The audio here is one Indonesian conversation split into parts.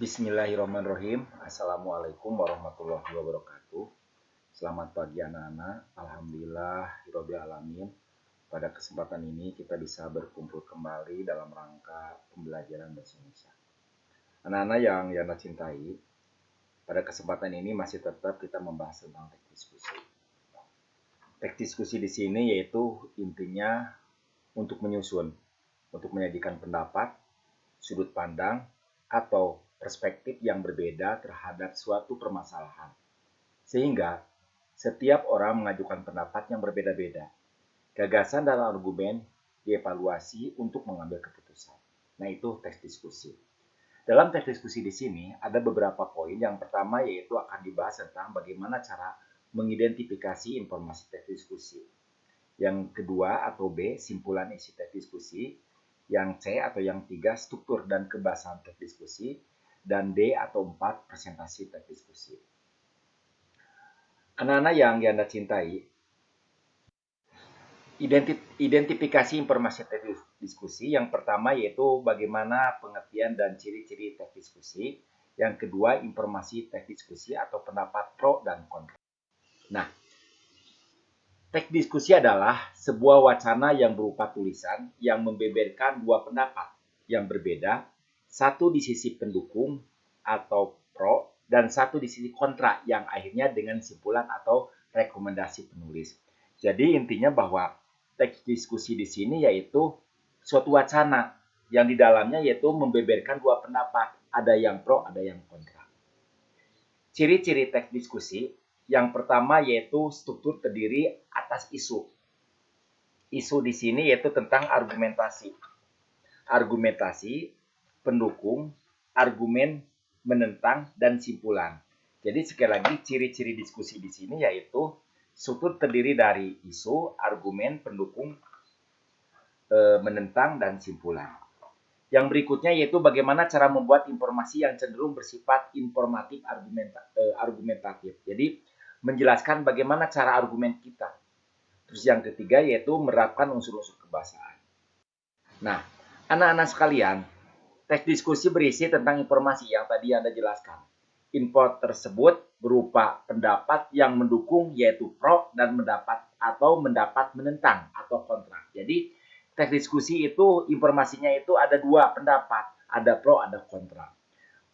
Bismillahirrahmanirrahim. Assalamualaikum warahmatullahi wabarakatuh. Selamat pagi anak-anak. Alhamdulillah Rabbil Alamin. Pada kesempatan ini kita bisa berkumpul kembali dalam rangka pembelajaran bahasa Indonesia. Anak-anak yang Yana cintai, pada kesempatan ini masih tetap kita membahas tentang teks diskusi. Teks diskusi di sini yaitu intinya untuk menyusun, untuk menyajikan pendapat, sudut pandang, atau perspektif yang berbeda terhadap suatu permasalahan. Sehingga setiap orang mengajukan pendapat yang berbeda-beda. Gagasan dan argumen dievaluasi untuk mengambil keputusan. Nah, itu teks diskusi. Dalam teks diskusi di sini ada beberapa poin. Yang pertama yaitu akan dibahas tentang bagaimana cara mengidentifikasi informasi teks diskusi. Yang kedua atau B, simpulan isi teks diskusi. Yang C atau yang tiga, struktur dan kebahasan teks diskusi. Dan D atau 4, presentasi teks diskusi. Anak-anak yang Anda cintai, identifikasi informasi teks diskusi yang pertama yaitu bagaimana pengertian dan ciri-ciri teks diskusi. Yang kedua, informasi teks diskusi atau pendapat pro dan kontra. Nah, teks diskusi adalah sebuah wacana yang berupa tulisan yang membeberkan dua pendapat yang berbeda, satu di sisi pendukung atau pro dan satu di sisi kontra yang akhirnya dengan simpulan atau rekomendasi penulis. Jadi intinya bahwa teks diskusi di sini yaitu suatu wacana yang di dalamnya yaitu membeberkan dua pendapat, ada yang pro, ada yang kontra. Ciri-ciri teks diskusi yang pertama yaitu struktur terdiri atas isu. Isu di sini yaitu tentang argumentasi. Argumentasi, pendukung, argumen, menentang, dan simpulan. Jadi sekali lagi ciri-ciri diskusi di sini yaitu struktur terdiri dari isu, argumen, pendukung, menentang, dan simpulan. Yang berikutnya yaitu bagaimana cara membuat informasi yang cenderung bersifat informatif argumentatif. Jadi menjelaskan bagaimana cara argumen kita. Terus yang ketiga yaitu menerapkan unsur-unsur kebahasaan. Nah, anak-anak sekalian, teks diskusi berisi tentang informasi yang tadi Anda jelaskan. Info tersebut berupa pendapat yang mendukung yaitu pro dan mendapat menentang atau kontra. Jadi teks diskusi itu informasinya itu ada dua pendapat, ada pro, ada kontra.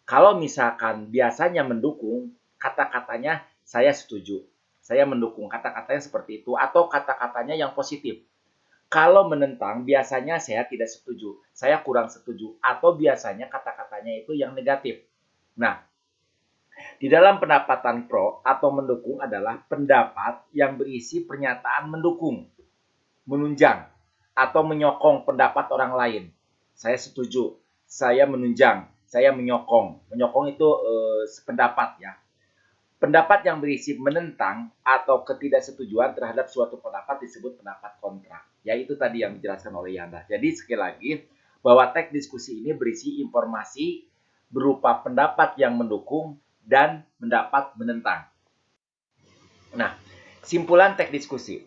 Kalau misalkan biasanya mendukung, kata-katanya saya setuju, saya mendukung, kata-katanya seperti itu, atau kata-katanya yang positif. Kalau menentang, biasanya saya tidak setuju, saya kurang setuju, atau biasanya kata-katanya itu yang negatif. Nah, di dalam pendapatan pro atau mendukung adalah pendapat yang berisi pernyataan mendukung, menunjang, atau menyokong pendapat orang lain. Saya setuju, saya menunjang, saya menyokong. Menyokong itu sependapat ya. Pendapat yang berisi menentang atau ketidaksetujuan terhadap suatu pendapat disebut pendapat kontra. Ya itu tadi yang dijelaskan oleh Yanda. Jadi sekali lagi bahwa teks diskusi ini berisi informasi berupa pendapat yang mendukung dan mendapat menentang. Nah, simpulan teks diskusi.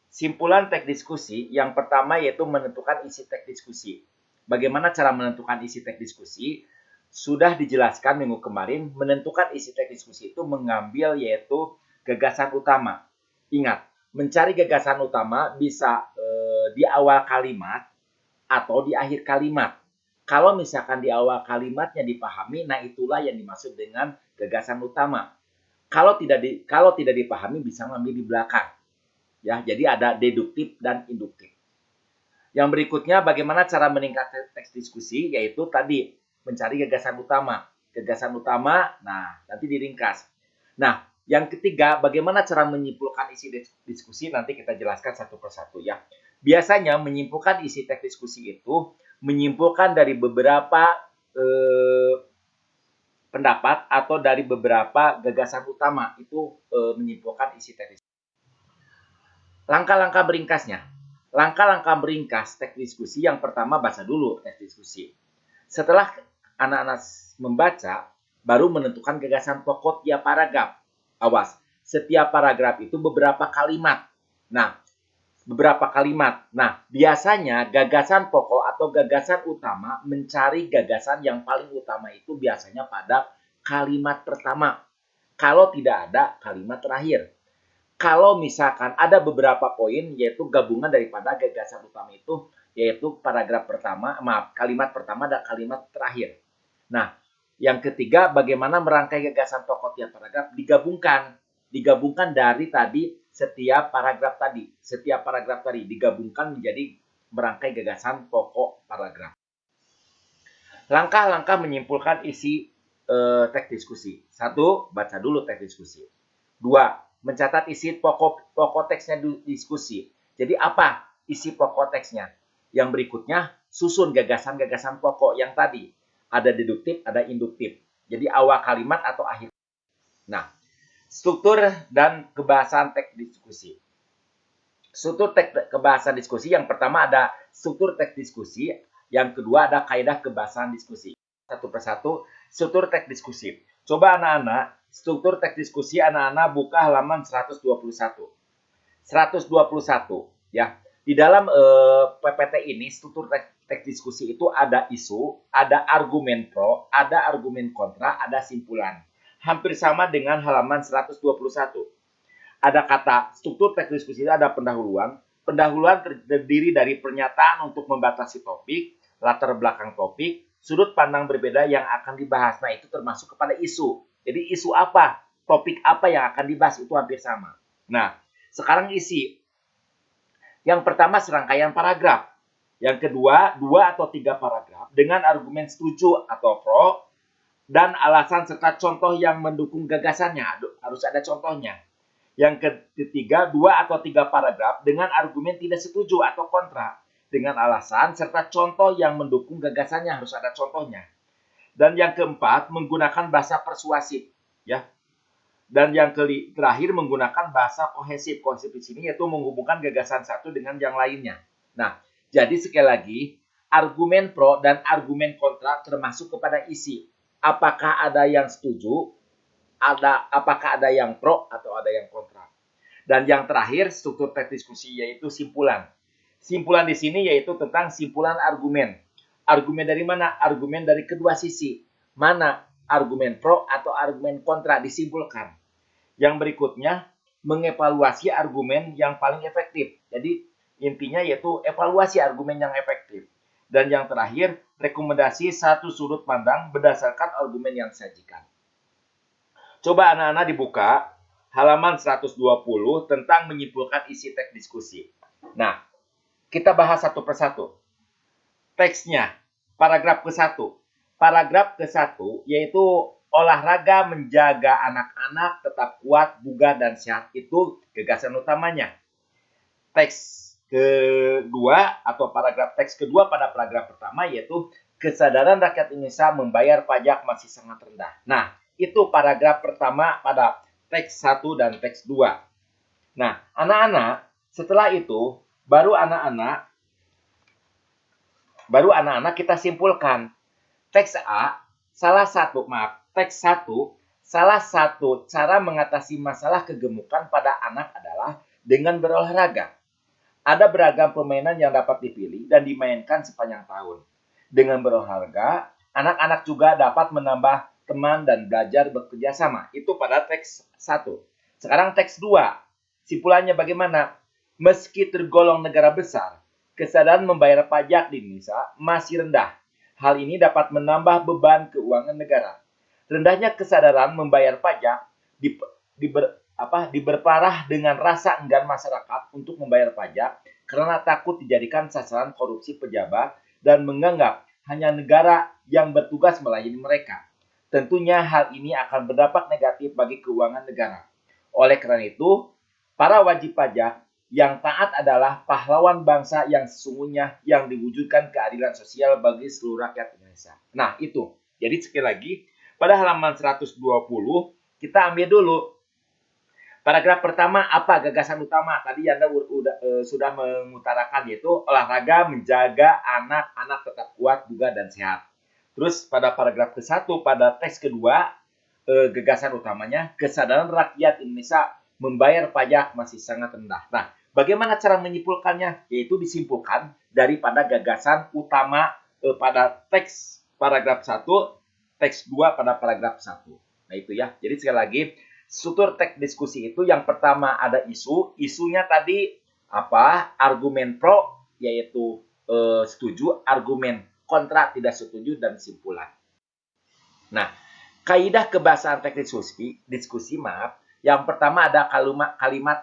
Simpulan teks diskusi yang pertama yaitu menentukan isi teks diskusi. Bagaimana cara menentukan isi teks diskusi? Sudah dijelaskan minggu kemarin, menentukan isi teks diskusi itu mengambil yaitu gagasan utama. Ingat, mencari gagasan utama bisa di awal kalimat atau di akhir kalimat. Kalau misalkan di awal kalimatnya dipahami, nah itulah yang dimaksud dengan gagasan utama. Kalau tidak dipahami bisa ngambil di belakang. Ya, jadi ada deduktif dan induktif. Yang berikutnya bagaimana cara meningkatkan teks diskusi yaitu tadi mencari gagasan utama. Gagasan utama, nah nanti diringkas. Nah, yang ketiga bagaimana cara menyimpulkan isi diskusi nanti kita jelaskan satu persatu ya. Biasanya menyimpulkan isi teks diskusi itu menyimpulkan dari beberapa pendapat atau dari beberapa gagasan utama itu menyimpulkan isi teks diskusi. Langkah-langkah meringkasnya. Langkah-langkah meringkas teks diskusi yang pertama baca dulu teks diskusi. Setelah anak-anak membaca, baru menentukan gagasan pokok tiap paragraf. Awas, setiap paragraf itu beberapa kalimat. Nah, beberapa kalimat. Nah, biasanya gagasan pokok atau gagasan utama mencari gagasan yang paling utama itu biasanya pada kalimat pertama. Kalau tidak ada kalimat terakhir. Kalau misalkan ada beberapa poin yaitu gabungan daripada gagasan utama itu yaitu paragraf pertama, kalimat pertama dan kalimat terakhir. Nah, yang ketiga bagaimana merangkai gagasan pokok tiap paragraf digabungkan dari tadi setiap paragraf tadi digabungkan menjadi merangkai gagasan pokok paragraf. Langkah-langkah menyimpulkan isi teks diskusi. 1. Baca dulu teks diskusi. 2. Mencatat isi pokok teksnya diskusi. Jadi apa isi pokok teksnya? Yang berikutnya, susun gagasan-gagasan pokok yang tadi. Ada deduktif, ada induktif. Jadi awal kalimat atau akhir. Nah, struktur dan kebahasan teks diskusi. Struktur teks kebahasan diskusi yang pertama ada struktur teks diskusi, yang kedua ada kaidah kebahasan diskusi. Satu persatu, struktur teks diskusi. Coba anak-anak, struktur teks diskusi anak-anak buka halaman 121. 121 ya. Di dalam PPT ini struktur teks diskusi itu ada isu, ada argumen pro, ada argumen kontra, ada simpulan. Hampir sama dengan halaman 121. Ada kata struktur teks diskusi itu ada pendahuluan. Pendahuluan terdiri dari pernyataan untuk membatasi topik, latar belakang topik, sudut pandang berbeda yang akan dibahas. Nah, itu termasuk kepada isu. Jadi isu apa, topik apa yang akan dibahas itu hampir sama. Nah, sekarang isi. Yang pertama serangkaian paragraf. Yang kedua, 2 atau 3 paragraf dengan argumen setuju atau pro dan alasan serta contoh yang mendukung gagasannya. Harus ada contohnya. Yang ketiga, 2 atau 3 paragraf dengan argumen tidak setuju atau kontra dengan alasan serta contoh yang mendukung gagasannya, harus ada contohnya. Dan yang keempat, menggunakan bahasa persuasif, ya. Dan yang terakhir menggunakan bahasa kohesif. Kohesif di sini yaitu menghubungkan gagasan satu dengan yang lainnya. Nah, jadi sekali lagi, argumen pro dan argumen kontra termasuk kepada isi. Apakah ada yang setuju? Apakah ada yang pro atau ada yang kontra? Dan yang terakhir, struktur teks diskusi yaitu simpulan. Simpulan di sini yaitu tentang simpulan argumen. Argumen dari mana? Argumen dari kedua sisi. Mana argumen pro atau argumen kontra disimpulkan. Yang berikutnya, mengevaluasi argumen yang paling efektif. Jadi intinya yaitu evaluasi argumen yang efektif. Dan yang terakhir, rekomendasi satu sudut pandang berdasarkan argumen yang disajikan. Coba anak-anak dibuka halaman 120 tentang menyimpulkan isi teks diskusi. Nah, kita bahas satu persatu. Teksnya, paragraf ke-1. Paragraf ke-1 yaitu olahraga menjaga anak-anak tetap kuat, bugar, dan sehat. Itu gagasan utamanya. Teks kedua atau paragraf teks kedua pada paragraf pertama yaitu kesadaran rakyat Indonesia membayar pajak masih sangat rendah. Nah, itu paragraf pertama pada teks 1 dan teks 2. Nah, anak-anak, setelah itu baru anak-anak kita simpulkan. Teks A, teks 1, salah satu cara mengatasi masalah kegemukan pada anak adalah dengan berolahraga. Ada beragam permainan yang dapat dipilih dan dimainkan sepanjang tahun. Dengan berolahraga, anak-anak juga dapat menambah teman dan belajar bekerja sama. Itu pada teks 1. Sekarang teks 2. Simpulannya bagaimana? Meski tergolong negara besar, kesadaran membayar pajak di Indonesia masih rendah. Hal ini dapat menambah beban keuangan negara. Rendahnya kesadaran membayar pajak diperparah dengan rasa enggan masyarakat untuk membayar pajak karena takut dijadikan sasaran korupsi pejabat dan menganggap hanya negara yang bertugas melayani mereka. Tentunya hal ini akan berdampak negatif bagi keuangan negara. Oleh karena itu, para wajib pajak yang taat adalah pahlawan bangsa yang sesungguhnya yang diwujudkan keadilan sosial bagi seluruh rakyat Indonesia. Nah, itu. Jadi sekali lagi, pada halaman 120 kita ambil dulu paragraf pertama apa gagasan utama. Tadi Anda sudah mengutarakan yaitu olahraga menjaga anak-anak tetap kuat, bugar, dan sehat. Terus pada paragraf ke-1 pada teks kedua gagasan utamanya kesadaran rakyat Indonesia membayar pajak masih sangat rendah. Nah, Bagaimana cara menyimpulkannya? Yaitu disimpulkan daripada gagasan utama pada teks paragraf 1, teks 2 pada paragraf 1. Nah itu ya. Jadi sekali lagi, struktur teks diskusi itu yang pertama ada isu. Isunya tadi apa? Argumen pro, yaitu setuju, argumen kontra tidak setuju, dan simpulan. Nah, kaidah kebahasaan teks diskusi maaf, yang pertama ada kalimat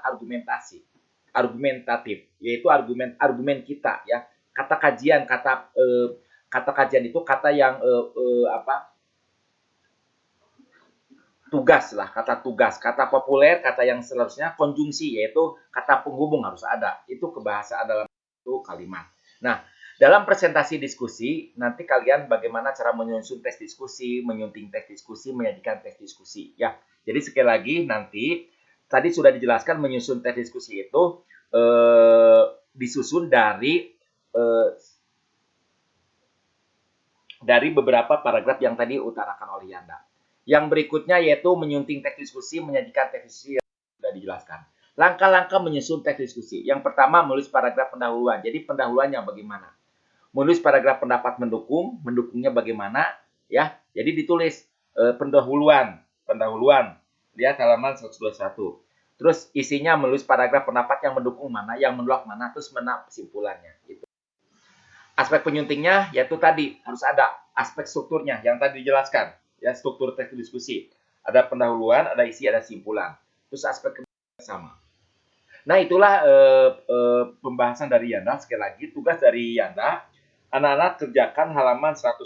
argumentatif, yaitu argumen kita ya. Kata kajian, kata kajian itu kata yang tugas lah, kata tugas, kata populer, kata yang seharusnya konjungsi, yaitu kata penghubung harus ada. Itu kebahasaan dalam itu kalimat. Nah, dalam presentasi diskusi, nanti kalian bagaimana cara menyusun teks diskusi, menyunting teks diskusi, menyajikan teks diskusi. Ya, jadi sekali lagi nanti tadi sudah dijelaskan menyusun teks diskusi itu disusun dari beberapa paragraf yang tadi utarakan oleh Yanda. Yang berikutnya yaitu menyunting teks diskusi, menyajikan teks diskusi yang sudah dijelaskan. Langkah-langkah menyusun teks diskusi. Yang pertama, menulis paragraf pendahuluan. Jadi pendahuluannya bagaimana? Menulis paragraf pendapat mendukung, mendukungnya bagaimana? Ya, jadi ditulis pendahuluan. Lihat halaman 121. Terus isinya menulis paragraf pendapat yang mendukung mana, yang menolak mana, terus mana kesimpulannya. Gitu. Aspek penyuntingnya yaitu tadi harus ada aspek strukturnya yang tadi dijelaskan. Ya, struktur teks diskusi. Ada pendahuluan, ada isi, ada simpulan. Terus aspek sama. Nah, itulah pembahasan dari Yanda. Sekali lagi, tugas dari Yanda, anak-anak kerjakan halaman 120.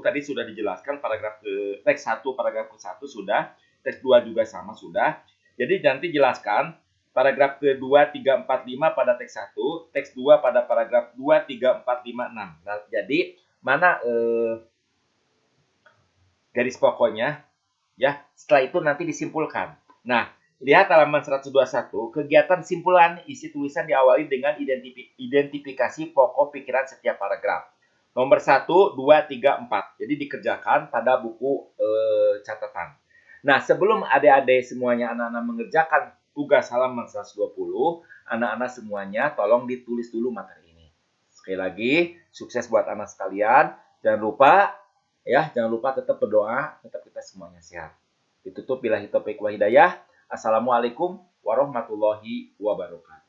Tadi sudah dijelaskan paragraf teks 1, paragraf ke-1 sudah. Teks 2 juga sama sudah. Jadi nanti jelaskan paragraf ke-2, 3, 4, 5 pada teks 1, teks 2 pada paragraf 2, 3, 4, 5, 6. Nah, jadi mana garis pokoknya, ya. Setelah itu nanti disimpulkan. Nah, lihat halaman 121, kegiatan simpulan isi tulisan diawali dengan identifikasi pokok pikiran setiap paragraf. Nomor 1, 2, 3, 4. Jadi dikerjakan pada buku catatan. Nah, sebelum adik-adik semuanya anak-anak mengerjakan tugas halaman 120, anak-anak semuanya tolong ditulis dulu materi ini. Sekali lagi, sukses buat anak sekalian. Jangan lupa tetap berdoa, tetap kita semuanya sehat. Ditutup billahi taufiq wal hidayah. Assalamualaikum warahmatullahi wabarakatuh.